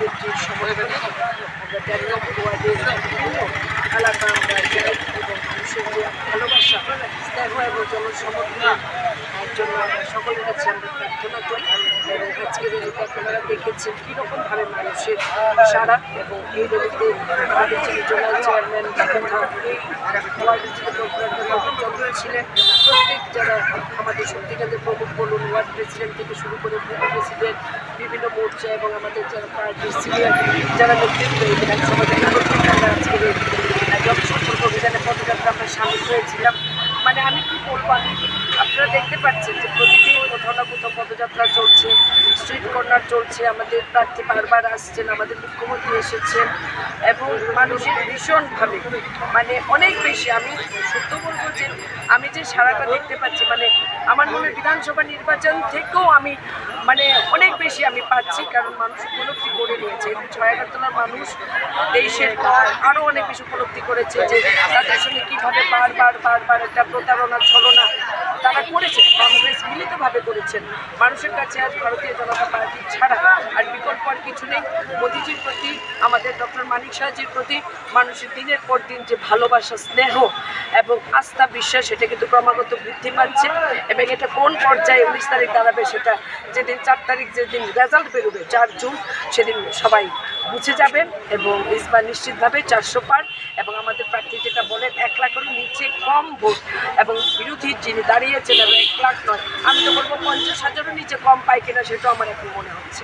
নেত্রীর সমর্থনে আমরা 13 নম্বর ওয়ার্ডের বিভিন্ন এলাকা আমরা যাই এবং মানুষের যে ভালোবাসা, স্নেহ এবং জনসমর্থনের জন্য সকলের কাছে আমরা প্রার্থনা করি। এবং আজকে র্যালিতে আপনারা দেখেছেন কীরকমভাবে মানুষের সারা, এবং এই র্যালিতে আমাদের যিনি জোনাল চেয়ারম্যান তথা এই ওয়ার্ডের যিনি চন্দ্র ছিলেন, প্রত্যেক যারা আমাদের শক্তিকেন্দ্রের প্রমুখ বলুন, ওয়ার্ড প্রেসিডেন্ট থেকে শুরু করে বুথ প্রেসিডেন্ট, বিভিন্ন মোর্চা এবং আমাদের যারা পার্টির সিনিয়র যারা নেতৃত্ব এই বিধানসভা থেকে প্রত্যেকটা আমরা আজকের এই জনসম্পর্ক অভিযানে পদযাত্রা আমরা সামিল হয়েছিলাম। মানে আমি কি বলবো, আপনারা দেখতে পাচ্ছেন যে প্রতিদিন কোথাও না কোথাও পদযাত্রা চলছে, স্ট্রিট কর্নার চলছে, আমাদের প্রার্থী বারবার আসছেন, আমাদের মুখ্যমন্ত্রী এসেছেন এবং মানুষের ভীষণভাবে মানে অনেক বেশি, আমি সত্য বলবো যে আমি যে সারাটা দেখতে পাচ্ছি, মানে আমার মনে হয় বিধানসভা নির্বাচন থেকেও আমি মানে অনেক বেশি আমি পাচ্ছি, কারণ মানুষ উপলব্ধি করে নিয়েছে এবং ছয়াঘাটতলার মানুষ দেশের পর আরও অনেক বেশি উপলব্ধি করেছে যে তাদের সঙ্গে কীভাবে বারবার একটা প্রতারণা ছলনা তারা করেছেন, কংগ্রেস মিলিতভাবে করেছেন। মানুষের কাছে আজ ভারতীয় জনতা পার্টি ছাড়া আর বিকল্প আর কিছু নেই। মোদিজির প্রতি, আমাদের ডক্টর মানিক শাহজির প্রতি মানুষের দিনের পর দিন যে ভালোবাসা, স্নেহ এবং আস্থা, বিশ্বাস, সেটা কিন্তু ক্রমাগত বৃদ্ধি পাচ্ছে এবং এটা কোন পর্যায়ে 19 তারিখ দাঁড়াবে সেটা যেদিন 4 তারিখ যেদিন রেজাল্ট বেরোবে 4 জুন সেদিন সবাই বুঝে যাবেন। এবং ইসবার নিশ্চিতভাবে 400 পার এবং আমাদের প্রার্থী যেটা বলেন 1 লাখের নিচে কম ভোট এবং বিরোধী যিনি দাঁড়িয়েছেন 1 লাখ নয়, আমি তো বলবো 50,000-এর নিচে কম পাই কিনা সেটাও আমার এখন মনে হচ্ছে।